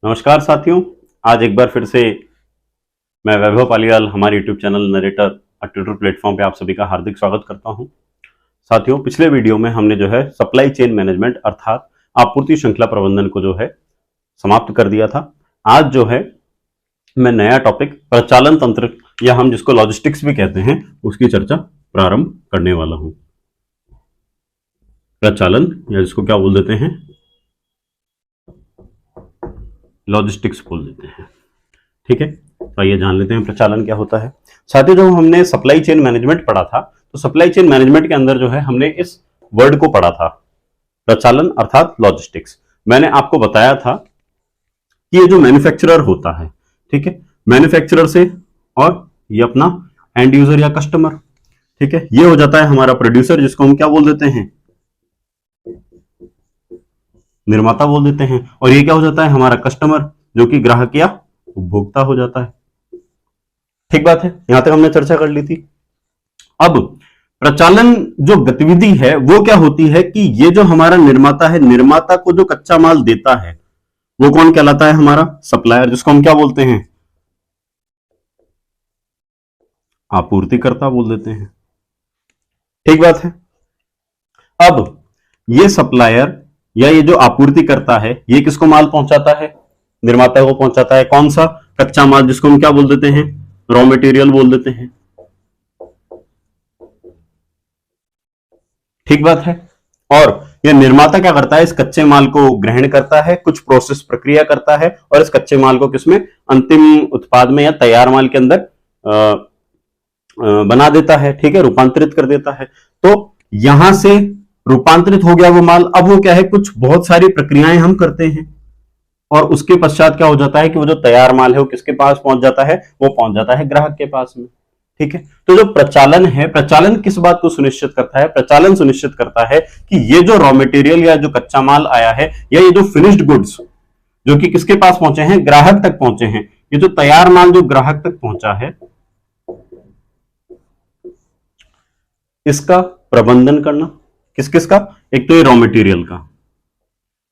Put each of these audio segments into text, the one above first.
नमस्कार साथियों, आज एक बार फिर से मैं वैभव पालीवाल हमारे YouTube channel narrator Twitter platform पे आप सभी का हार्दिक स्वागत करता हूं। साथियों, पिछले वीडियो में हमने जो है सप्लाई चेन मैनेजमेंट अर्थात आपूर्ति श्रृंखला प्रबंधन को जो है समाप्त कर दिया था। आज जो है मैं नया टॉपिक प्रचालन तंत्र या हम जिसको लॉजिस्टिक्स भी कहते हैं उसकी चर्चा प्रारंभ करने वाला हूं। प्रचालन या जिसको क्या बोल देते हैं, लॉजिस्टिक्स बोल देते हैं। ठीक है, तो आइए जान लेते हैं प्रचालन क्या होता है। साथियों, जब हमने सप्लाई चेन मैनेजमेंट पढ़ा था तो सप्लाई चेन मैनेजमेंट के अंदर जो है हमने इस वर्ड को पढ़ा था, प्रचालन अर्थात लॉजिस्टिक्स। मैंने आपको बताया था कि ये जो मैन्युफैक्चरर होता है, ठीक है, मैन्युफैक्चरर से और ये अपना एंड यूजर या कस्टमर, ठीक है, ये हो जाता है हमारा प्रोड्यूसर जिसको हम क्या बोल देते हैं, निर्माता बोल देते हैं, और ये क्या हो जाता है हमारा कस्टमर जो कि ग्राहक या उपभोक्ता हो जाता है। ठीक बात है, यहां तक हमने चर्चा कर ली थी। अब प्रचालन जो गतिविधि है वो क्या होती है कि ये जो हमारा निर्माता है, निर्माता को जो कच्चा माल देता है वो कौन कहलाता है, हमारा सप्लायर, जिसको हम क्या बोलते हैं, आपूर्तिकर्ता बोल देते हैं। ठीक बात है। अब ये सप्लायर या ये जो आपूर्ति करता है ये किसको माल पहुंचाता है, निर्माता को पहुंचाता है। कौन सा, कच्चा माल, जिसको हम क्या बोल देते हैं, रॉ मटेरियल बोल देते हैं। ठीक बात है। और ये निर्माता क्या करता है, इस कच्चे माल को ग्रहण करता है, कुछ प्रोसेस प्रक्रिया करता है और इस कच्चे माल को किसमें, अंतिम उत्पाद में या तैयार माल के अंदर बना देता है। ठीक है, रूपांतरित कर देता है। तो यहां से रूपांतरित हो गया वो माल। अब वो क्या है, कुछ बहुत सारी प्रक्रियाएं हम करते हैं और उसके पश्चात क्या हो जाता है कि वो जो तैयार माल है वो किसके पास पहुंच जाता है, वो पहुंच जाता है ग्राहक के पास में। ठीक है, तो जो प्रचालन है, प्रचालन किस बात को सुनिश्चित करता है, प्रचालन सुनिश्चित करता है कि ये जो रॉ मटेरियल या जो कच्चा माल आया है या ये जो फिनिश्ड गुड्स जो कि किसके पास पहुंचे हैं, ग्राहक तक पहुंचे हैं, ये जो तैयार माल जो ग्राहक तक पहुंचा है इसका प्रबंधन करना। किस किस का, एक तो ये रॉ मटेरियल का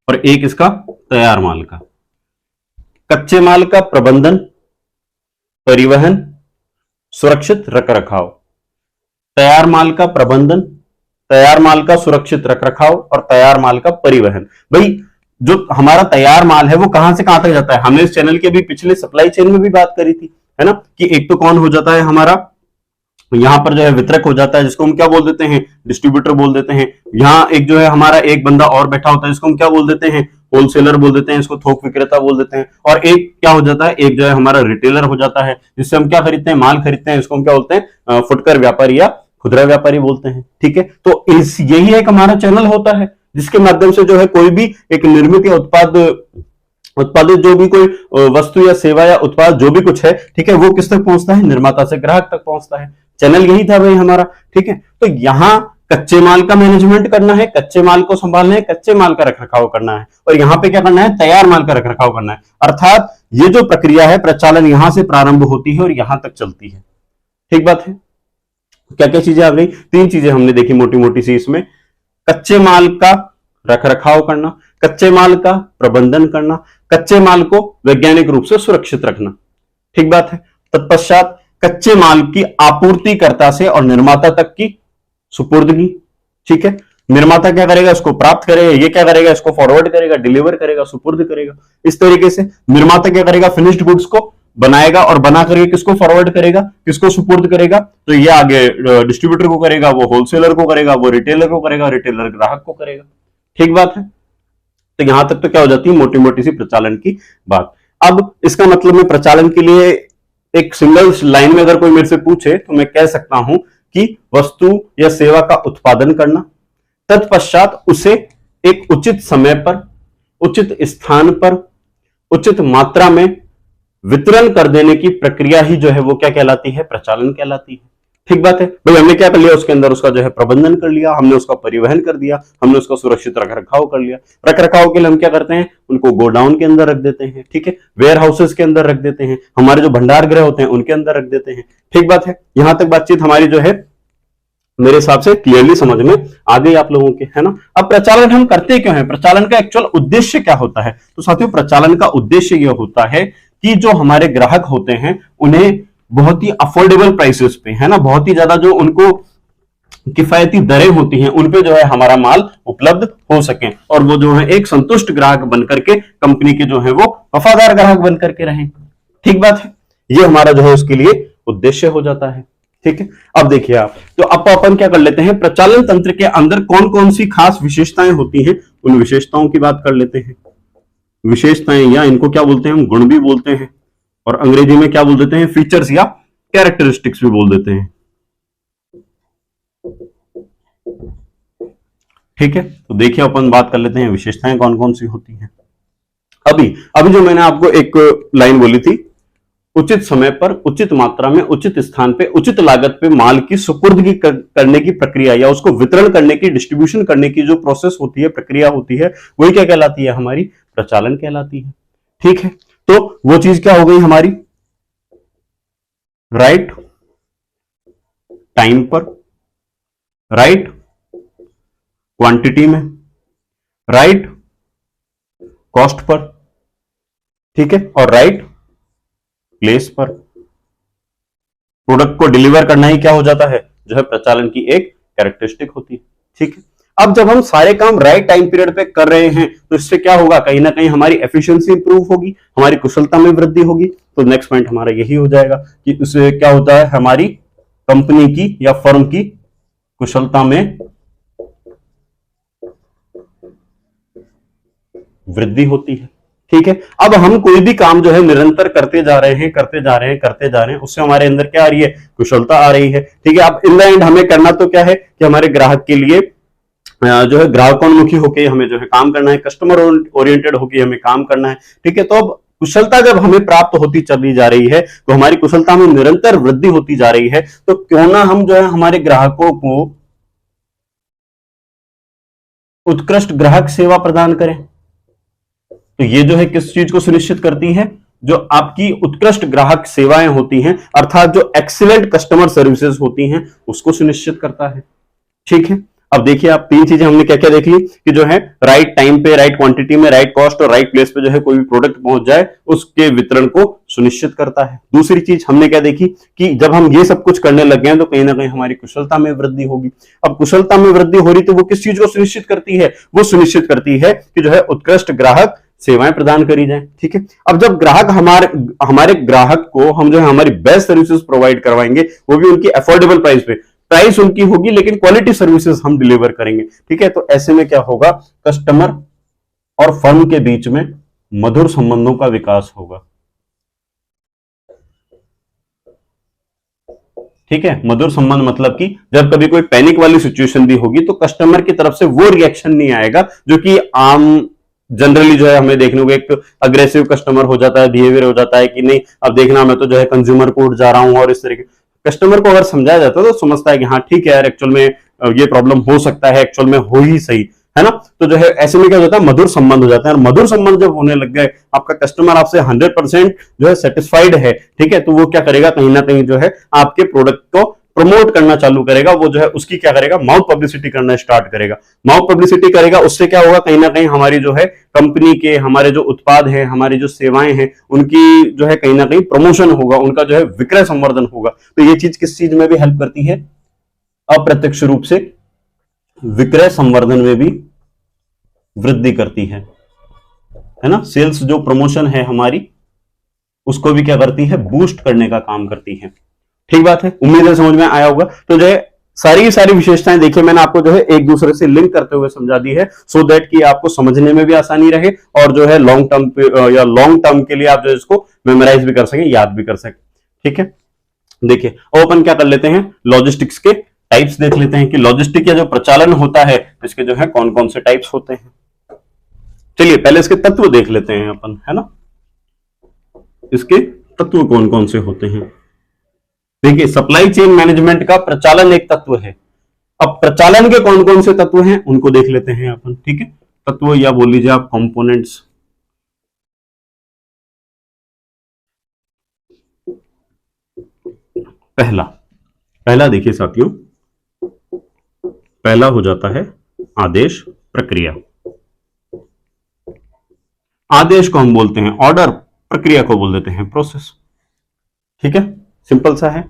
और एक इसका तैयार माल का। कच्चे माल का प्रबंधन, परिवहन, सुरक्षित रखरखाव। तैयार माल का प्रबंधन, तैयार माल का सुरक्षित रखरखाव और तैयार माल का परिवहन। भाई जो हमारा तैयार माल है वो कहां से कहां तक जाता है, हमने इस चैनल के भी पिछले सप्लाई चेन में भी बात करी थी, है ना, कि एक तो कौन हो जाता है हमारा, यहां पर जो है वितरक हो जाता है जिसको हम क्या बोल देते हैं, डिस्ट्रीब्यूटर बोल देते हैं। यहां एक जो है हमारा एक बंदा और बैठा होता है जिसको हम क्या बोल देते हैं, होलसेलर बोल देते हैं, इसको थोक विक्रेता बोल देते हैं। और एक क्या हो जाता है, एक जो है हमारा रिटेलर हो जाता है जिससे हम क्या खरीदते हैं, माल खरीदते हैं, इसको हम क्या बोलते हैं, फुटकर व्यापारी या खुदरा व्यापारी बोलते हैं। ठीक है, तो यही एक हमारा चैनल होता है जिसके माध्यम से जो है कोई भी एक निर्मित या उत्पादित जो भी कोई वस्तु या सेवा या उत्पाद जो भी कुछ है, ठीक है, वो किस तक पहुंचता है, निर्माता से ग्राहक तक पहुंचता है। चैनल यही था भाई हमारा। ठीक है, तो यहां कच्चे माल का मैनेजमेंट करना है, कच्चे माल को संभालना है, कच्चे माल का रखरखाव करना है, और यहां पे क्या करना है, तैयार माल का रखरखाव करना है। अर्थात ये जो प्रक्रिया है प्रचालन यहां से प्रारंभ होती है और यहां तक चलती है। ठीक बात है। क्या क्या चीजें आ गई, तीन चीजें हमने देखी मोटी मोटी सी इसमें, कच्चे माल का रखरखाव करना, कच्चे माल का प्रबंधन करना, कच्चे माल को वैज्ञानिक रूप से सुरक्षित रखना। ठीक बात है। तत्पश्चात कच्चे माल की आपूर्तिकर्ता से और निर्माता तक की सुपुर्दगी। ठीक है, निर्माता क्या करेगा, इसको प्राप्त करेगा, ये क्या करेगा, इसको फॉरवर्ड करेगा, डिलीवर करेगा, सुपुर्द करेगा। इस तरीके से निर्माता क्या करेगा, फिनिश्ड गुड्स को बनाएगा और बना करके किसको फॉरवर्ड करेगा, किसको सुपुर्द करेगा, तो ये आगे डिस्ट्रीब्यूटर को करेगा, वो होलसेलर को करेगा, वो रिटेलर को करेगा, रिटेलर ग्राहक को करेगा। ठीक बात है। तो यहां तक तो क्या हो जाती है, मोटी मोटी सी प्रचालन की बात। अब इसका मतलब मैं प्रचालन के लिए एक सिंगल लाइन में अगर कोई मेरे से पूछे तो मैं कह सकता हूं कि वस्तु या सेवा का उत्पादन करना, तत्पश्चात उसे एक उचित समय पर, उचित स्थान पर, उचित मात्रा में वितरण कर देने की प्रक्रिया ही जो है वो क्या कहलाती है, प्रचालन कहलाती है। ठीक बात है भाई, हमने क्या कर लिया, उसके अंदर उसका जो है प्रबंधन कर लिया, हमने उसका परिवहन कर दिया, हमने उसका सुरक्षित रखरखाव कर लिया। रखरखाव के लिए हम क्या करते हैं, उनको गोडाउन के अंदर रख देते हैं। ठीक है, वेयर हाउसेस के अंदर रख देते हैं, हमारे जो भंडार गृह होते हैं उनके अंदर रख देते हैं। ठीक बात है, यहां तक बातचीत हमारी जो है मेरे हिसाब से क्लियरली समझ में आ गई आप लोगों के, है ना। अब प्रचालन हम करते क्यों है, प्रचालन का एक्चुअल उद्देश्य क्या होता है? तो साथियों प्रचालन का उद्देश्य यह होता है कि जो हमारे ग्राहक होते हैं उन्हें बहुत ही अफोर्डेबल प्राइसेस पे, है ना, बहुत ही ज्यादा जो उनको किफायती दरें होती हैं उन पे जो है हमारा माल उपलब्ध हो सके, और वो जो है एक संतुष्ट ग्राहक बनकर के कंपनी के जो है वो वफादार ग्राहक बनकर के रहें। ठीक बात है, ये हमारा जो है उसके लिए उद्देश्य हो जाता है। ठीक है, अब देखिए आप, तो अब अपन क्या कर लेते हैं, प्रचालन तंत्र के अंदर कौन कौन सी खास विशेषताएं होती हैं उन विशेषताओं की बात कर लेते हैं। विशेषताएं, या इनको क्या बोलते हैं हम, गुण भी बोलते हैं, और अंग्रेजी में क्या बोल देते हैं, फीचर्स या कैरेक्टरिस्टिक्स भी बोल देते हैं। ठीक है, तो देखिए अपन बात कर लेते हैं विशेषताएं कौन कौन सी होती हैं। अभी अभी जो मैंने आपको एक लाइन बोली थी, उचित समय पर उचित मात्रा में उचित स्थान पे उचित लागत पे माल की सुपुर्दगी करने की प्रक्रिया, या उसको वितरण करने की, डिस्ट्रीब्यूशन करने की जो प्रोसेस होती है, प्रक्रिया होती है, वही क्या कहलाती है, हमारी प्रचालन कहलाती है। ठीक है, तो वो चीज क्या हो गई हमारी, राइट टाइम पर, राइट क्वांटिटी में, राइट कॉस्ट पर, ठीक है, और राइट प्लेस पर। प्रोडक्ट को डिलीवर करना ही क्या हो जाता है, जो है प्रचालन की एक कैरेक्टरिस्टिक होती है। ठीक है, अब जब हम सारे काम राइट टाइम पीरियड पे कर रहे हैं तो इससे क्या होगा, कहीं ना कहीं हमारी एफिशिएंसी इंप्रूव होगी, हमारी कुशलता में वृद्धि होगी। तो नेक्स्ट पॉइंट हमारा यही हो जाएगा कि उससे क्या होता है, हमारी कंपनी की या फर्म की कुशलता में वृद्धि होती है। ठीक है, अब हम कोई भी काम जो है निरंतर करते जा रहे हैं, करते जा रहे हैं, करते जा रहे हैं, उससे हमारे अंदर क्या आ रही है, कुशलता आ रही है। ठीक है, अब इन द एंड हमें करना तो क्या है कि हमारे ग्राहक के लिए जो है ग्राहकोन्मुखी होकर हमें जो है काम करना है, कस्टमर ओरिएंटेड होकर हमें काम करना है। ठीक है, तो अब कुशलता जब हमें प्राप्त होती चली जा रही है, तो हमारी कुशलता में निरंतर वृद्धि होती जा रही है, तो क्यों ना हम जो है हमारे ग्राहकों को उत्कृष्ट ग्राहक सेवा प्रदान करें। तो ये जो है किस चीज को सुनिश्चित करती है, जो आपकी उत्कृष्ट ग्राहक सेवाएं होती हैं, अर्थात जो एक्सीलेंट कस्टमर सर्विसेज होती हैं, उसको सुनिश्चित करता है। ठीक है, अब देखिए आप, तीन चीजें हमने क्या क्या देख ली कि जो है राइट टाइम पे, राइट क्वांटिटी में, राइट कॉस्ट और राइट प्लेस पे जो है कोई भी प्रोडक्ट पहुंच जाए, उसके वितरण को सुनिश्चित करता है। दूसरी चीज हमने क्या देखी कि जब हम ये सब कुछ करने लग गए तो कहीं ना कहीं हमारी कुशलता में वृद्धि होगी। अब कुशलता में वृद्धि हो रही तो वो किस चीज को सुनिश्चित करती है, वो सुनिश्चित करती है कि जो है उत्कृष्ट ग्राहक सेवाएं प्रदान करी जाए। ठीक है, अब जब ग्राहक हमारे ग्राहक को हम जो है हमारी बेस्ट सर्विसेज प्रोवाइड करवाएंगे, वो भी उनकी अफोर्डेबल प्राइस पे, प्राइस उनकी होगी लेकिन क्वालिटी सर्विसेज हम डिलीवर करेंगे। ठीक है, तो ऐसे में क्या होगा, कस्टमर और फर्म के बीच में मधुर संबंधों का विकास होगा। ठीक है, मधुर संबंध मतलब कि जब कभी कोई पैनिक वाली सिचुएशन भी होगी तो कस्टमर की तरफ से वो रिएक्शन नहीं आएगा जो कि आम जनरली जो है हमें देखने को एक अग्रेसिव कस्टमर हो जाता है, बिहेवियर हो जाता है कि नहीं अब देखना मैं तो जो है कंज्यूमर कोर्ट जा रहा हूं, और इस तरीके कस्टमर को अगर समझाया जाता है तो समझता है कि हाँ ठीक है यार, एक्चुअल में ये प्रॉब्लम हो सकता है, एक्चुअल में हो ही सही, है ना। तो जो है ऐसे में क्या होता है, मधुर संबंध हो जाता है, और मधुर संबंध जब होने लग गए, आपका कस्टमर आपसे 100% जो है सेटिस्फाइड है, ठीक है, तो वो क्या करेगा, कहीं ना कहीं जो है आपके प्रोडक्ट को प्रमोट करना चालू करेगा, वो जो है उसकी क्या करेगा, माउथ पब्लिसिटी करना स्टार्ट करेगा। माउथ पब्लिसिटी करेगा, उससे क्या होगा, कहीं ना कहीं हमारी जो है कंपनी के, हमारे जो उत्पाद है, हमारी जो सेवाएं हैं, उनकी जो है कहीं ना कहीं प्रमोशन होगा, उनका जो है विक्रय संवर्धन होगा। तो ये चीज किस चीज में भी हेल्प करती है, अप्रत्यक्ष रूप से विक्रय संवर्धन में भी वृद्धि करती है ना। सेल्स जो प्रमोशन है हमारी, उसको भी क्या करती है, बूस्ट करने का काम करती है। ठीक बात है, उम्मीद है समझ में आया होगा। तो जो है सारी विशेषताएं देखिए मैंने आपको जो है एक दूसरे से लिंक करते हुए समझा दी है, सो दैट कि आपको समझने में भी आसानी रहे, और जो है लॉन्ग टर्म या लॉन्ग टर्म के लिए आप जो इसको मेमोराइज भी कर सकें, याद भी कर सकें। ठीक है, देखिए अब अपन क्या कर लेते हैं, लॉजिस्टिक्स के टाइप्स देख लेते हैं कि लॉजिस्टिक या जो प्रचालन होता है इसके जो है कौन कौन से टाइप्स होते हैं। चलिए पहले इसके तत्व देख लेते हैं अपन, है ना, इसके तत्व कौन कौन से होते हैं। देखिए सप्लाई चेन मैनेजमेंट का प्रचालन एक तत्व है। अब प्रचालन के कौन कौन से तत्व हैं उनको देख लेते हैं अपन। ठीक है, तत्व या बोल लीजिए आप कंपोनेंट्स। पहला देखिए साथियों, पहला हो जाता है आदेश प्रक्रिया। आदेश को हम बोलते हैं ऑर्डर, प्रक्रिया को बोल देते हैं प्रोसेस। ठीक है, सिंपल सा है।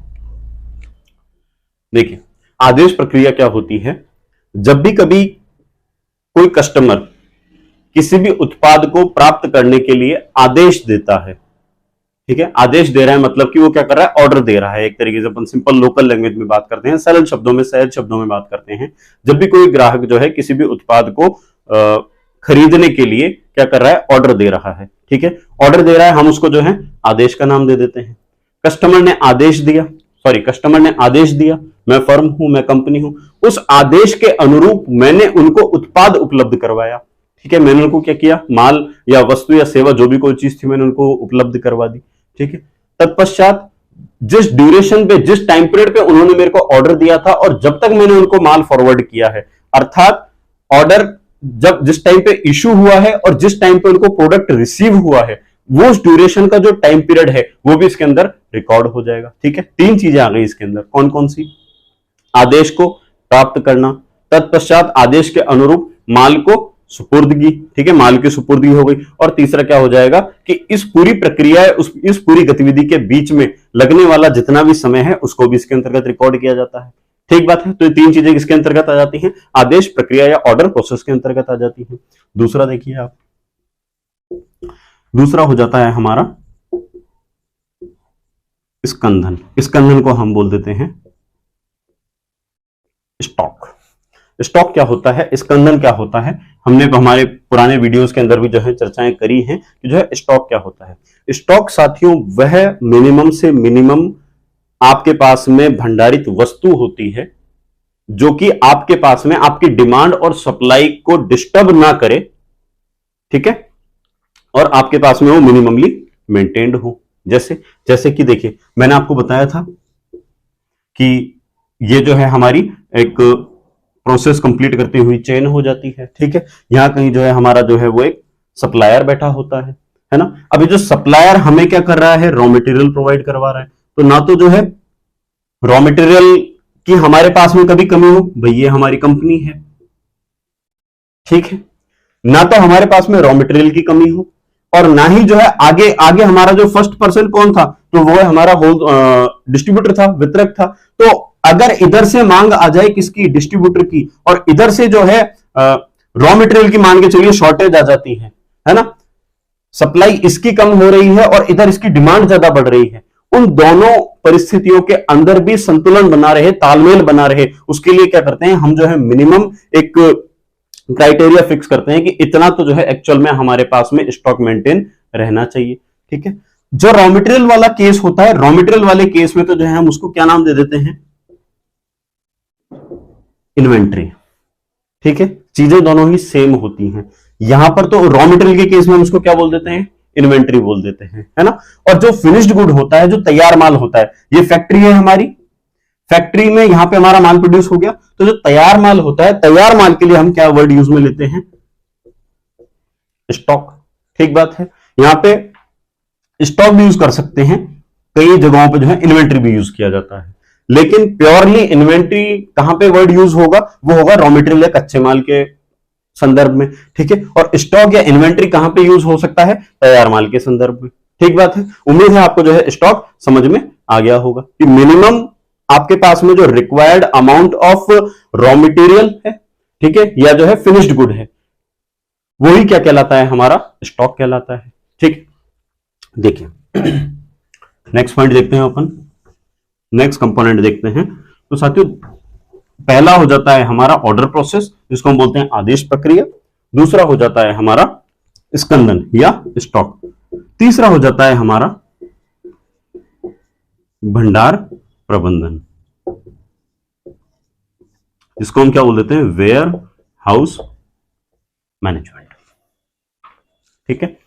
देखिए आदेश प्रक्रिया क्या होती है, जब भी कभी कोई कस्टमर किसी भी उत्पाद को प्राप्त करने के लिए आदेश देता है, ठीक है, आदेश दे रहा है मतलब कि वो क्या कर रहा है, ऑर्डर दे रहा है। एक तरीके से अपन सिंपल लोकल लैंग्वेज में बात करते हैं, सरल शब्दों में, सहज शब्दों में बात करते हैं। जब भी कोई ग्राहक जो है किसी भी उत्पाद को खरीदने के लिए क्या कर रहा है, ऑर्डर दे रहा है। ठीक है, ऑर्डर दे रहा है, हम उसको जो है आदेश का नाम दे देते हैं। कस्टमर ने आदेश दिया, कस्टमर ने आदेश दिया, मैं फर्म हूं, मैं कंपनी हूं, उस आदेश के अनुरूप मैंने उनको उत्पाद उपलब्ध करवाया। ठीक है, मैंने उनको क्या किया, माल या वस्तु या सेवा जो भी कोई चीज थी मैंने उनको उपलब्ध करवा दी। ठीक है, तत्पश्चात जिस ड्यूरेशन पे, जिस टाइम पीरियड पे उन्होंने मेरे को ऑर्डर दिया था और जब तक मैंने उनको माल फॉरवर्ड किया है, अर्थात ऑर्डर जब जिस टाइम पे इशू हुआ है और जिस टाइम पे उनको प्रोडक्ट रिसीव हुआ है, वो उस ड्यूरेशन का जो टाइम पीरियड है वो भी इसके अंदर रिकॉर्ड हो जाएगा। ठीक है, तीन चीजें आ गई इसके अंदर, कौन कौन सी, आदेश को प्राप्त करना, तत्पश्चात आदेश के अनुरूप माल को सुपुर्दगी, ठीक है, माल की सुपुर्दगी हो गई, और तीसरा क्या हो जाएगा कि इस पूरी प्रक्रिया, इस पूरी गतिविधि के बीच में लगने वाला जितना भी समय है उसको भी इसके अंतर्गत रिकॉर्ड किया जाता है। ठीक बात है, तो ये तीन चीजें किसके अंतर्गत आ जाती हैं, आदेश प्रक्रिया या ऑर्डर प्रोसेस के अंतर्गत आ जाती है। दूसरा देखिए आप, दूसरा हो जाता है हमारा स्कंधन। स्कंधन को हम बोल देते हैं स्टॉक। स्टॉक क्या होता है, स्कंधन क्या होता है, हमने हमारे पुराने वीडियोस के अंदर भी जो है चर्चाएं करी हैं कि जो है स्टॉक क्या होता है। स्टॉक साथियों वह मिनिमम से मिनिमम आपके पास में भंडारित वस्तु होती है जो कि आपके पास में आपकी डिमांड और सप्लाई को डिस्टर्ब ना करे। ठीक है, और आपके पास में वो मिनिममली मेंटेन्ड हो। जैसे कि देखिए मैंने आपको बताया था कि ये जो है हमारी एक प्रोसेस कंप्लीट करती हुई चेन हो जाती है। ठीक है, यहां कहीं जो है हमारा जो है वो एक सप्लायर बैठा होता है ना। अभी जो सप्लायर हमें क्या कर रहा है, रॉ मटेरियल प्रोवाइड करवा रहा है, तो ना तो जो है रॉ मटेरियल की हमारे पास में कभी कमी हो, भाई ये हमारी कंपनी है, ठीक है, ना तो हमारे पास में रॉ मटेरियल की कमी हो, और ना ही जो है आगे आगे हमारा जो फर्स्ट पर्सन कौन था, तो वो है हमारा होल डिस्ट्रीब्यूटर था, वितरक था। तो अगर इधर से मांग आ जाए किसकी, डिस्ट्रीब्यूटर की, और इधर से जो है रॉ मटेरियल की मान के चलिए शॉर्टेज आ जाती है ना, सप्लाई इसकी कम हो रही है और इधर इसकी डिमांड ज्यादा बढ़ रही है, उन दोनों परिस्थितियों के अंदर भी संतुलन बना रहे, तालमेल बना रहे, उसके लिए क्या करते हैं हम, जो है मिनिमम एक क्राइटेरिया फिक्स करते हैं कि इतना तो जो है एक्चुअल में हमारे पास में स्टॉक मेंटेन रहना चाहिए। ठीक है, जो रॉ मटेरियल वाला केस होता है, रॉ मटेरियल वाले केस में तो जो है हम उसको क्या नाम दे देते हैं, इन्वेंट्री। ठीक है, चीजें दोनों ही सेम होती हैं। यहां पर तो रॉ मटेरियल के केस में हम उसको क्या बोल देते हैं, इन्वेंट्री बोल देते हैं, है ना। और जो फिनिश्ड गुड होता है, जो तैयार माल होता है, ये फैक्ट्री है हमारी, फैक्ट्री में यहां पे हमारा माल प्रोड्यूस हो गया, तो जो तैयार माल होता है, तैयार माल के लिए हम क्या वर्ड यूज में लेते हैं, स्टॉक। ठीक बात है, यहां पे स्टॉक भी यूज कर सकते हैं, कई जगहों पे जो है इन्वेंट्री भी यूज किया जाता है, लेकिन प्योरली इन्वेंट्री कहां पे वर्ड यूज होगा, वो होगा रॉ मटेरियल या कच्चे माल के संदर्भ में। ठीक है, और स्टॉक या इन्वेंट्री कहां पे यूज हो सकता है, तैयार माल के संदर्भ में। ठीक बात है, उम्मीद है आपको जो है स्टॉक समझ में आ गया होगा कि मिनिमम आपके पास में जो required amount of raw material है, ठीक है, या जो है फिनिश्ड गुड है, वही क्या कहलाता है, हमारा स्टॉक कहलाता है। ठीक, देखिए नेक्स्ट पॉइंट देखते हैं अपन, नेक्स्ट कंपोनेंट देखते हैं। तो साथियों पहला हो जाता है हमारा ऑर्डर प्रोसेस, जिसको हम बोलते हैं आदेश प्रक्रिया। दूसरा हो जाता है हमारा स्कंदन या स्टॉक। तीसरा हो जाता है हमारा भंडार प्रबंधन, जिसको हम क्या बोल देते हैं, वेयर हाउस मैनेजमेंट। ठीक है,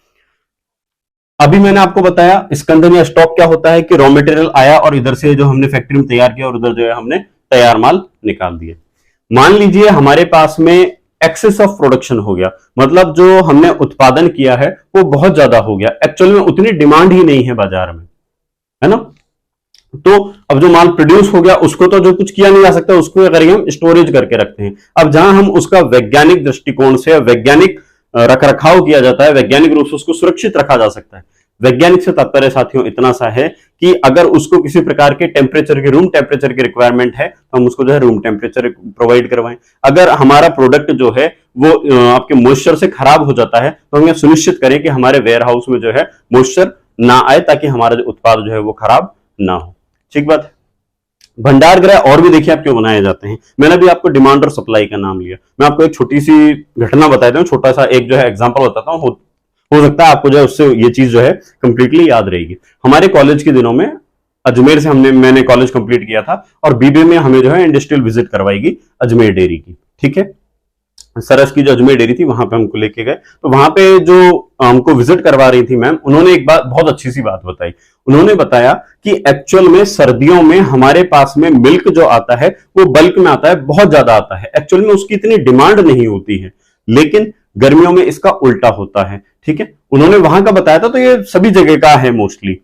अभी मैंने आपको बताया स्कंदन या स्टॉक क्या होता है कि रॉ मटेरियल आया और इधर से जो हमने फैक्ट्री में तैयार किया और उधर जो है हमने तैयार माल निकाल दिया। मान लीजिए हमारे पास में एक्सेस ऑफ प्रोडक्शन हो गया, मतलब जो हमने उत्पादन किया है वो बहुत ज्यादा हो गया, एक्चुअल में उतनी डिमांड ही नहीं है बाजार में, है ना। तो अब जो माल प्रोड्यूस हो गया उसको तो जो कुछ किया नहीं जा सकता, उसको क्या करेंगे हम, स्टोरेज करके रखते हैं। अब जहां हम उसका वैज्ञानिक दृष्टिकोण से वैज्ञानिक रख रखाव किया जाता है, वैज्ञानिक रूप से उसको सुरक्षित रखा जा सकता है। वैज्ञानिक से तात्पर्य साथियों इतना सा है कि अगर उसको किसी प्रकार के टेम्परेचर की, रूम टेम्परेचर की रिक्वायरमेंट है तो हम उसको जो है रूम टेम्परेचर प्रोवाइड करवाएं। अगर हमारा प्रोडक्ट जो है वो आपके मॉइस्चर से खराब हो जाता है तो हम यह सुनिश्चित करें कि हमारे वेयर हाउस में जो है मॉइस्चर ना आए, ताकि हमारा जो उत्पाद जो है वो खराब ना हो। ठीक बात है। भंडार गृह और भी देखिए आप क्यों बनाए जाते हैं। मैंने भी आपको डिमांड और सप्लाई का नाम लिया, मैं आपको एक छोटी सी घटना बताता हूँ, छोटा सा एक जो है एग्जांपल बताता हूँ, हो सकता है आपको जो है उससे ये चीज जो है कंप्लीटली याद रहेगी। हमारे कॉलेज के दिनों में अजमेर से मैंने कॉलेज कंप्लीट किया था और बीबीए में हमें जो है इंडस्ट्रियल विजिट करवाएगी अजमेर डेयरी की। ठीक है, सरस की जो अजमेर डेयरी थी वहां पे हमको लेके गए, तो वहां पे जो हमको विजिट करवा रही थी मैम, उन्होंने एक बात, बहुत अच्छी सी बात बताई। उन्होंने बताया कि एक्चुअल में सर्दियों में हमारे पास में मिल्क जो आता है वो बल्क में आता है, बहुत ज्यादा आता है, एक्चुअल में उसकी इतनी डिमांड नहीं होती है, लेकिन गर्मियों में इसका उल्टा होता है। ठीक है, उन्होंने वहां का बताया था, तो ये सभी जगह का है मोस्टली।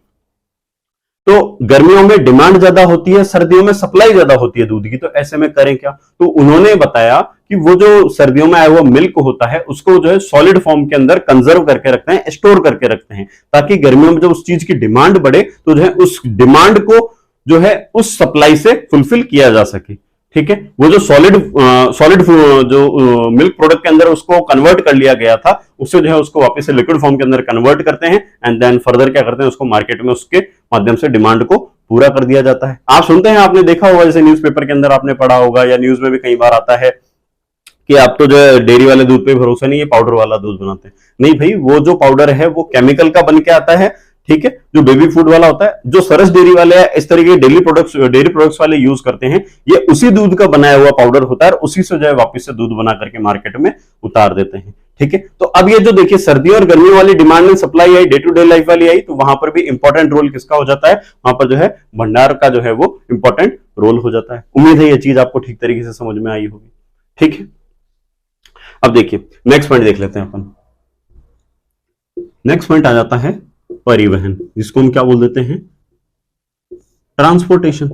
तो गर्मियों में डिमांड ज्यादा होती है, सर्दियों में सप्लाई ज्यादा होती है दूध की, तो ऐसे में करें क्या। तो उन्होंने बताया कि वो जो सर्दियों में आया हुआ मिल्क होता है उसको जो है सॉलिड फॉर्म के अंदर कंजर्व करके रखते हैं, स्टोर करके रखते हैं, ताकि गर्मियों में जब उस चीज की डिमांड बढ़े तो जो है उस डिमांड को जो है उस सप्लाई से फुलफिल किया जा सके। ठीक है, वो जो सॉलिड जो मिल्क प्रोडक्ट के अंदर उसको कन्वर्ट कर लिया गया था, उससे जो है उसको वापस से लिक्विड फॉर्म के अंदर कन्वर्ट करते हैं एंड देन फर्दर क्या करते हैं, उसको मार्केट में उसके माध्यम से डिमांड को पूरा कर दिया जाता है। आप सुनते हैं, आपने देखा होगा, जैसे न्यूज़पेपर के अंदर आपने पढ़ा होगा या न्यूज में भी कई बार आता है कि आप तो जो है डेयरी वाले दूध पे भरोसा नहीं है, पाउडर वाला दूध बनाते हैं। नहीं भाई, वो जो पाउडर है वो केमिकल का बन के आता है। ठीक है, जो बेबी फूड वाला होता है, जो सरस डेयरी वाले हैं, इस तरीके के डेयरी प्रोडक्ट्स वाले यूज करते हैं, ये उसी दूध का बनाया हुआ पाउडर होता है और उसी से जो है वापस से दूध बना करके मार्केट में उतार देते हैं। ठीक है, तो अब ये जो देखिए सर्दियों और गर्मियों वाली डिमांड में सप्लाई आई, डे टू डे लाइफ वाली आई, तो वहां पर भी इंपॉर्टेंट रोल किसका हो जाता है, वहां पर जो है भंडार का जो है वो इंपॉर्टेंट रोल हो जाता है। उम्मीद है ये चीज आपको ठीक तरीके से समझ में आई होगी। ठीक है, अब देखिए नेक्स्ट पॉइंट देख लेते हैं अपन। नेक्स्ट पॉइंट आ जाता है परिवहन, जिसको हम क्या बोल देते हैं, ट्रांसपोर्टेशन।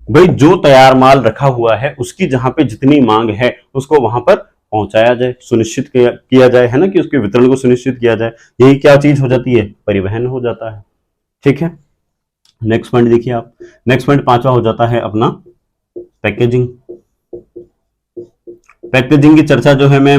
भाई जो तैयार माल रखा हुआ है उसकी जहां पे जितनी मांग है उसको वहां पर पहुंचाया जाए, सुनिश्चित किया जाए, है ना, कि उसके वितरण को सुनिश्चित किया जाए, यही क्या चीज हो जाती है, परिवहन हो जाता है। ठीक है, नेक्स्ट पॉइंट देखिए आप। नेक्स्ट पॉइंट पांचवा हो जाता है अपना पैकेजिंग। पैकेजिंग की चर्चा जो है, मैं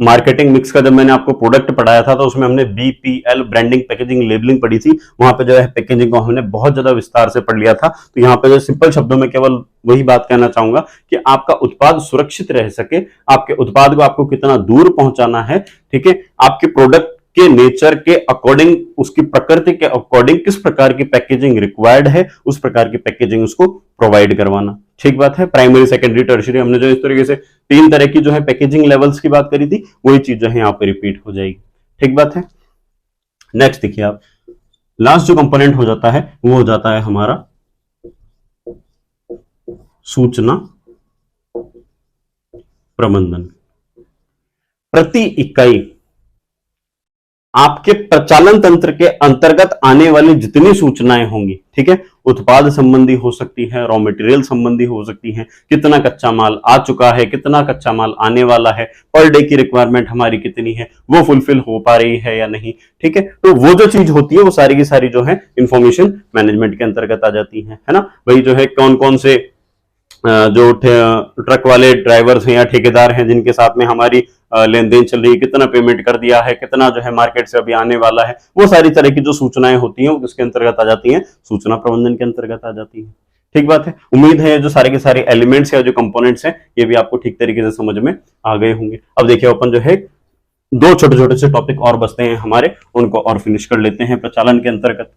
मार्केटिंग मिक्स का जब मैंने आपको प्रोडक्ट पढ़ाया था तो उसमें हमने बीपीएल, ब्रांडिंग, पैकेजिंग, लेबलिंग पढ़ी थी। वहां पे जो है पैकेजिंग को हमने बहुत ज्यादा विस्तार से पढ़ लिया था। तो यहाँ पे जो सिंपल शब्दों में केवल वही बात कहना चाहूंगा कि आपका उत्पाद सुरक्षित रह सके, आपके उत्पाद को आपको कितना दूर पहुंचाना है, ठीक है, आपके प्रोडक्ट के नेचर के अकॉर्डिंग, उसकी प्रकृति के अकॉर्डिंग किस प्रकार की पैकेजिंग रिक्वायर्ड है, उस प्रकार की पैकेजिंग उसको प्रोवाइड करवाना। ठीक बात है, प्राइमरी, सेकेंडरी, टर्शियरी, हमने जो इस तरीके से 3 तरह की जो है पैकेजिंग लेवल्स की बात करी थी, वही चीज जो है यहाँ पे रिपीट हो जाएगी। ठीक बात है। नेक्स्ट देखिए आप, लास्ट जो कंपोनेंट हो जाता है वो हो जाता है हमारा सूचना प्रबंधन। प्रति इकाई आपके प्रचालन तंत्र के अंतर्गत आने वाली जितनी सूचनाएं होंगी, ठीक है, उत्पाद संबंधी हो सकती है, रॉ मटेरियल संबंधी हो सकती है, कितना कच्चा माल आ चुका है, कितना कच्चा माल आने वाला है, पर डे की रिक्वायरमेंट हमारी कितनी है, वो फुलफिल हो पा रही है या नहीं। ठीक है, तो वो जो चीज होती है वो सारी की सारी जो है इंफॉर्मेशन मैनेजमेंट के अंतर्गत आ जाती है ना। वही जो है कौन कौन से जो ट्रक वाले ड्राइवर्स हैं या ठेकेदार हैं जिनके साथ में हमारी लेन देन चल रही है, कितना पेमेंट कर दिया है, कितना जो है मार्केट से अभी आने वाला है, वो सारी तरह की जो सूचनाएं होती हैं वो किसके अंतर्गत आ जाती हैं, सूचना प्रबंधन के अंतर्गत आ जाती है। ठीक बात है, उम्मीद है जो सारे के सारे एलिमेंट्स या जो कंपोनेंट्स हैं ये भी आपको ठीक तरीके से समझ में आ गए होंगे। अब देखिए अपन जो है 2 छोटे छोटे से टॉपिक और बचते हैं हमारे, उनको और फिनिश कर लेते हैं प्रचालन के अंतर्गत।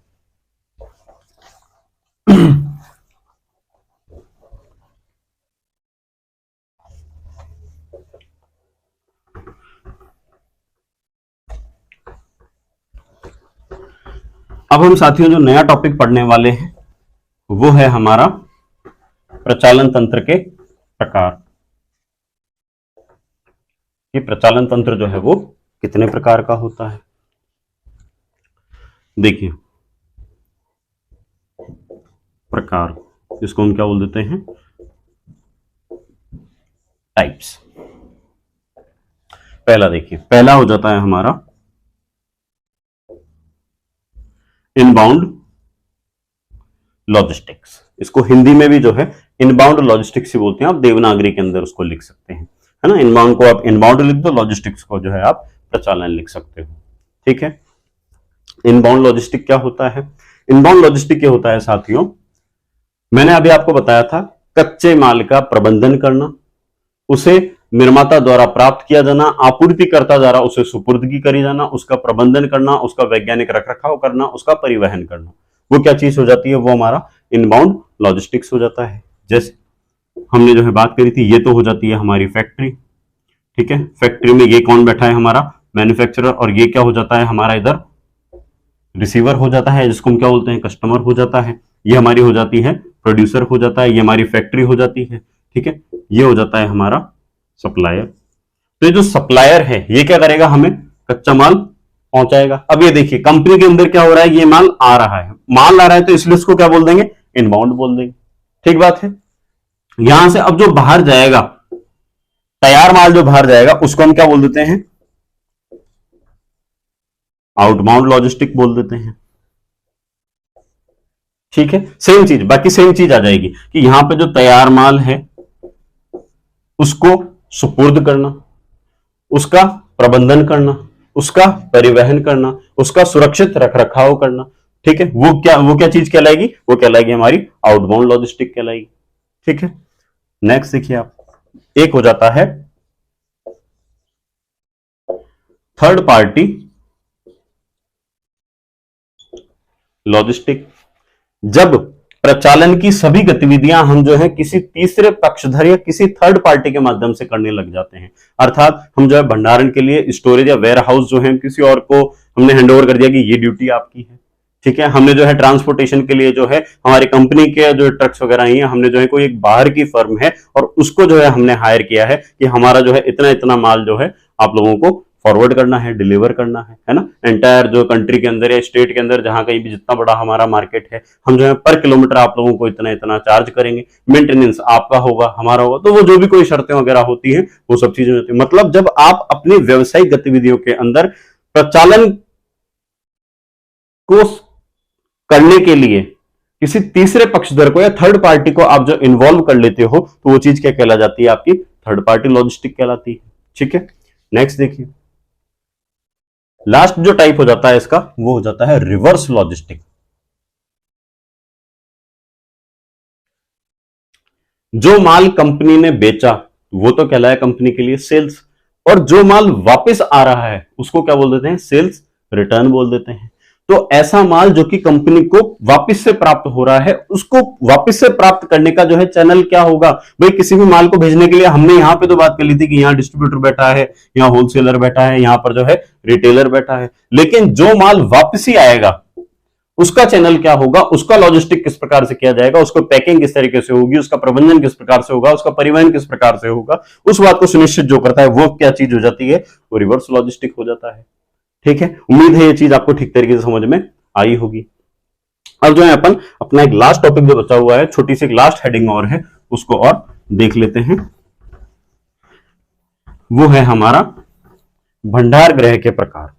अब हम साथियों जो नया टॉपिक पढ़ने वाले हैं वो है हमारा प्रचालन तंत्र के प्रकार। ये प्रचालन तंत्र जो है वो कितने प्रकार का होता है। देखिए प्रकार, इसको हम क्या बोल देते हैं, टाइप्स। पहला देखिए, पहला हो जाता है हमारा इनबाउंड लॉजिस्टिक्स। इसको हिंदी में भी जो है इनबाउंड लॉजिस्टिक्स ही बोलते हैं, आप देवनागरी के अंदर उसको लिख सकते हैं, है ना। इनबाउंड को आप इनबाउंड लिख दो, लॉजिस्टिक्स को जो है आप प्रचालन लिख सकते हो, ठीक है। इनबाउंड लॉजिस्टिक क्या होता है? इनबाउंड लॉजिस्टिक क्या होता है साथियों, मैंने अभी आपको बताया था, कच्चे माल का प्रबंधन करना, उसे निर्माता द्वारा प्राप्त किया जाना, आपूर्तिकर्ता द्वारा उसे सुपुर्दगी करी जाना, उसका प्रबंधन करना, उसका वैज्ञानिक रखरखाव करना, उसका परिवहन करना, वो क्या चीज हो जाती है, वो हमारा इनबाउंड लॉजिस्टिक्स हो जाता है। जैसे हमने जो है बात करी थी, ये तो हो जाती है हमारी फैक्ट्री, ठीक है। फैक्ट्री में ये कौन बैठा है, हमारा मैन्युफैक्चरर, और ये क्या हो जाता है हमारा इधर रिसीवर हो जाता है, जिसको हम क्या बोलते हैं, कस्टमर हो जाता है। ये हमारी हो जाती है प्रोड्यूसर हो जाता है, ये हमारी फैक्ट्री हो जाती है, ठीक है। ये हो जाता है हमारा सप्लायर। तो ये जो सप्लायर है ये क्या करेगा, हमें कच्चा माल पहुंचाएगा। अब ये देखिए कंपनी के अंदर क्या हो रहा है, ये माल आ रहा है, माल आ रहा है, तो इसलिए इसको क्या बोल देंगे, इनबाउंड बोल देंगे, ठीक बात है। यहां से अब जो बाहर जाएगा, तैयार माल जो बाहर जाएगा, उसको हम क्या बोल देते हैं, आउटबाउंड लॉजिस्टिक बोल देते हैं, ठीक है। सेम चीज, बाकी सेम चीज आ जाएगी कि यहां पे जो तैयार माल है उसको सुपुर्द करना, उसका प्रबंधन करना, उसका परिवहन करना, उसका सुरक्षित रखरखाव करना, ठीक है। वो क्या चीज कहलाएगी, वो कहलाएगी हमारी आउटबाउंड लॉजिस्टिक कहलाएगी, ठीक है। नेक्स्ट देखिए आप, एक हो जाता है थर्ड पार्टी लॉजिस्टिक। जब प्रचालन की सभी गतिविधियां हम जो है किसी तीसरे पक्षधर या किसी थर्ड पार्टी के माध्यम से करने लग जाते हैं, अर्थात हम जो है भंडारण के लिए स्टोरेज या वेयर हाउस जो है किसी और को हमने हैंड ओवर कर दिया कि ये ड्यूटी आपकी है, ठीक है। हमने जो है ट्रांसपोर्टेशन के लिए जो है हमारी कंपनी के जो ट्रक्स वगैरह ही है, हमने जो है कोई एक बाहर की फर्म है और उसको जो है हमने हायर किया है कि हमारा जो है इतना इतना माल जो है आप लोगों को फॉरवर्ड करना है, डिलीवर करना है ना। एंटायर जो कंट्री के अंदर या स्टेट के अंदर जहां कहीं भी जितना बड़ा हमारा मार्केट है, हम जो है पर किलोमीटर आप लोगों को इतना इतना चार्ज करेंगे, मेंटेनेंस आपका होगा, हमारा होगा, तो वो जो भी कोई शर्तें वगैरह होती हैं वो सब चीजें होती है। मतलब जब आप अपनी व्यवसायिक गतिविधियों के अंदर प्रचालन को करने के लिए किसी तीसरे पक्षधर को या थर्ड पार्टी को आप जो इन्वॉल्व कर लेते हो, तो वो चीज क्या कहला जाती है, आपकी थर्ड पार्टी लॉजिस्टिक कहलाती है, ठीक है। नेक्स्ट देखिए, लास्ट जो टाइप हो जाता है इसका, वो हो जाता है रिवर्स लॉजिस्टिक। जो माल कंपनी ने बेचा वो तो कहलाया कंपनी के लिए सेल्स, और जो माल वापस आ रहा है उसको क्या बोल देते हैं, सेल्स रिटर्न बोल देते हैं। तो ऐसा माल जो कि कंपनी को वापस से प्राप्त हो रहा है, उसको वापस से प्राप्त करने का जो है चैनल क्या होगा भाई। किसी भी माल को भेजने के लिए हमने यहां पे तो बात कर ली थी कि यहां डिस्ट्रीब्यूटर बैठा है, यहां होलसेलर बैठा है, यहां पर जो है रिटेलर बैठा है, लेकिन जो माल वापसी आएगा उसका चैनल क्या होगा, उसका लॉजिस्टिक किस प्रकार से किया जाएगा, उसको पैकिंग किस तरीके से होगी, उसका प्रबंधन किस प्रकार से होगा, उसका परिवहन किस प्रकार से होगा, उस बात को सुनिश्चित जो करता है वो क्या चीज हो जाती है, वो रिवर्स लॉजिस्टिक हो जाता है, ठीक है। उम्मीद है ये चीज आपको ठीक तरीके से समझ में आई होगी। अब जो है अपन अपना एक लास्ट टॉपिक जो बचा हुआ है, छोटी सी एक लास्ट हेडिंग और है, उसको और देख लेते हैं। वो है हमारा भंडार गृह के प्रकार।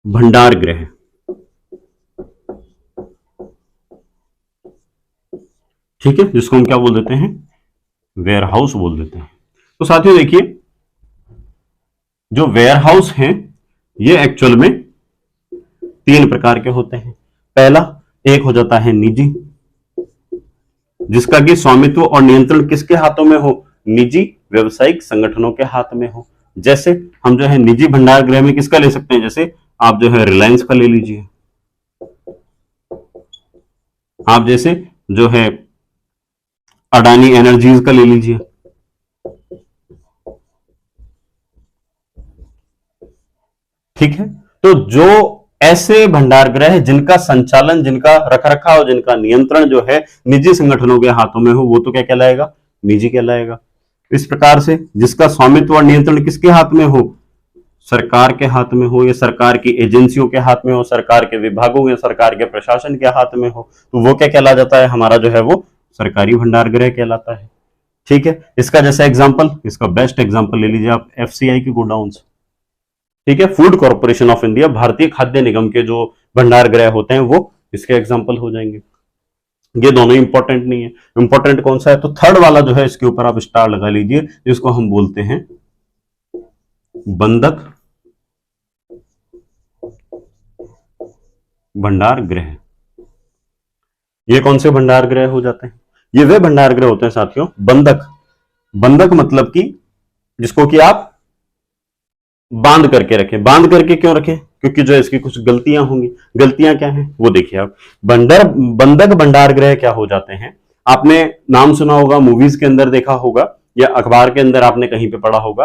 भंडार गृह, ठीक है, जिसको हम क्या बोल देते हैं, वेयर हाउस बोल देते हैं। तो साथियों देखिए, जो वेयर हाउस हैं ये एक्चुअल में तीन प्रकार के होते हैं। पहला एक हो जाता है निजी, जिसका कि स्वामित्व और नियंत्रण किसके हाथों में हो, निजी व्यवसायिक संगठनों के हाथ में हो। जैसे हम जो है निजी भंडार गृह में किसका ले सकते हैं, जैसे आप जो है रिलायंस का ले लीजिए, आप जैसे जो है अडानी एनर्जीज का ले लीजिए, ठीक है। तो जो ऐसे भंडार गृह जिनका संचालन, जिनका रखरखाव, जिनका नियंत्रण जो है निजी संगठनों के हाथों में हो, वो तो क्या कहलाएगा, निजी कहलाएगा। इस प्रकार से जिसका स्वामित्व और नियंत्रण किसके हाथ में हो, सरकार के हाथ में हो या सरकार की एजेंसियों के हाथ में हो, सरकार के विभागों या सरकार के प्रशासन के हाथ में हो, तो वो क्या कहला जाता है, हमारा जो है वो सरकारी भंडार गृह कहलाता है। ठीक है, इसका जैसा एग्जांपल, इसका बेस्ट एग्जांपल ले लीजिए आप एफसीआई के गोडाउन्स। ठीक है, फूड कॉर्पोरेशन ऑफ इंडिया, भारतीय खाद्य निगम के जो भंडार गृह होते हैं वो इसके एग्जाम्पल हो जाएंगे। ये दोनों इंपॉर्टेंट नहीं है, इंपॉर्टेंट कौन सा है, तो थर्ड वाला जो है इसके ऊपर आप स्टार लगा लीजिए, जिसको हम बोलते हैं बंधक भंडार गृह। ये कौन से भंडार गृह हो जाते हैं, ये वे भंडार गृह होते हैं साथियों बंधक। बंधक मतलब कि जिसको कि आप बांध करके रखें। बांध करके क्यों रखें, क्योंकि जो इसकी कुछ गलतियां होंगी। गलतियां क्या हैं वो देखिए आप। बंधक भंडार गृह क्या हो जाते हैं, आपने नाम सुना होगा, मूवीज के अंदर देखा होगा या अखबार के अंदर आपने कहीं पे पढ़ा होगा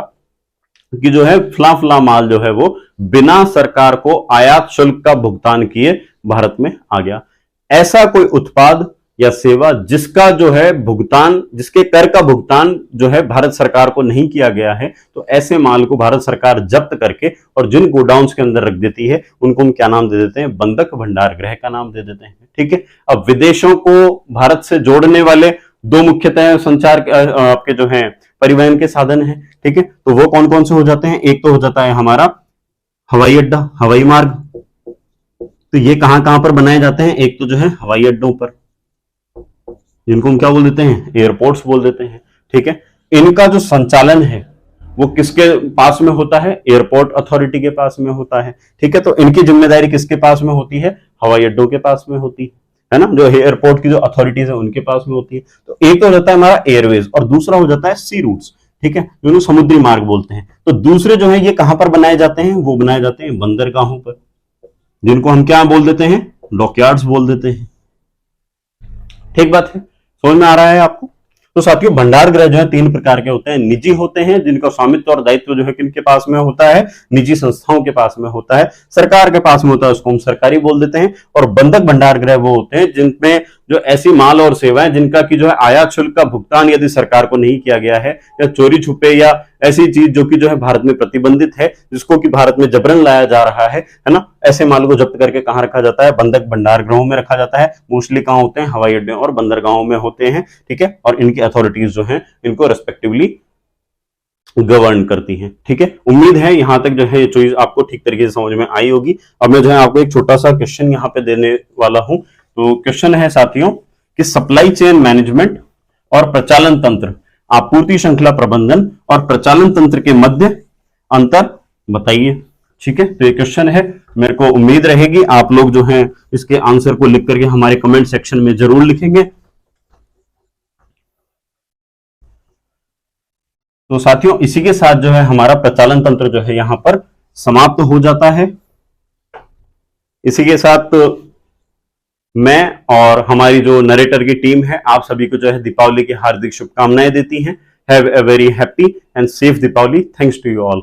कि जो है फला फला माल जो है वो बिना सरकार को आयात शुल्क का भुगतान किए भारत में आ गया। ऐसा कोई उत्पाद या सेवा जिसका जो है भुगतान, जिसके कर का भुगतान जो है भारत सरकार को नहीं किया गया है, तो ऐसे माल को भारत सरकार जब्त करके और जिन गोडाउन्स के अंदर रख देती है उनको हम क्या नाम दे देते हैं, बंधक भंडार गृह का नाम दे देते हैं। ठीक है, अब विदेशों को भारत से जोड़ने वाले दो मुख्यतः संचार आपके जो है परिवहन के साधन है। ठीक है, तो वो कौन कौन से हो जाते हैं, एक तो हो जाता है हमारा हवाई अड्डा, हवाई मार्ग। तो ये कहां कहां पर बनाए जाते हैं, एक तो जो है हवाई अड्डों पर, जिनको हम क्या बोल देते हैं, एयरपोर्ट्स बोल देते हैं। ठीक है, इनका जो संचालन है वो किसके पास में होता है, एयरपोर्ट अथॉरिटी के पास में होता है। ठीक है, तो इनकी जिम्मेदारी किसके पास में होती है, हवाई अड्डों के पास में होती है ना, जो एयरपोर्ट की जो अथॉरिटीज है उनके पास में होती है। तो एक तो हो जाता है हमारा एयरवेज और दूसरा हो जाता है सी रूट्स। ठीक है, जो समुद्री मार्ग बोलते हैं। तो दूसरे जो है ये कहां पर बनाए जाते हैं, वो बनाए जाते हैं बंदरगाहों पर, जिनको हम क्या बोल देते हैं, डॉकयार्ड्स बोल देते हैं। ठीक बात है, समझ में आ रहा है आपको। तो साथियों भंडार गृह जो है तीन प्रकार के होते हैं। निजी होते हैं जिनका स्वामित्व और दायित्व जो है किनके पास में होता है, निजी संस्थाओं के पास में होता है, सरकार के पास में होता है, उसको हम सरकारी बोल देते हैं। और बंधक भंडार गृह वो होते हैं जिनमें जो ऐसी माल और सेवाएं जिनका की जो है आयात शुल्क का भुगतान यदि सरकार को नहीं किया गया है, या चोरी छुपे या ऐसी चीज जो कि जो है भारत में प्रतिबंधित है, जिसको कि भारत में जबरन लाया जा रहा है ना, ऐसे माल को जब्त करके कहां रखा जाता है, बंधक भंडार गृहों में रखा जाता है। मोस्टली कहां होते हैं, हवाई अड्डे और बंदरगाहों में होते हैं। ठीक है, और इनकी अथॉरिटीज जो है इनको रेस्पेक्टिवली गवर्न करती हैं। ठीक है, उम्मीद है यहां तक जो है ये चीज आपको ठीक तरीके से समझ में आई होगी। अब मैं जो है आपको एक छोटा सा क्वेश्चन यहाँ पे देने वाला हूं। तो क्वेश्चन है साथियों कि सप्लाई चेन मैनेजमेंट और प्रचालन तंत्र, आपूर्ति श्रृंखला प्रबंधन और प्रचालन तंत्र के मध्य अंतर बताइए। ठीक है, तो ये क्वेश्चन है, मेरे को उम्मीद रहेगी आप लोग जो है इसके आंसर को लिख करके हमारे कमेंट सेक्शन में जरूर लिखेंगे। तो साथियों इसी के साथ जो है हमारा प्रचालन तंत्र जो है यहां पर समाप्त हो जाता है। इसी के साथ मैं और हमारी जो नरेटर की टीम है आप सभी को जो है दीपावली की हार्दिक शुभकामनाएं देती हैं। Have a very happy and safe Deepavali. Thanks to you all.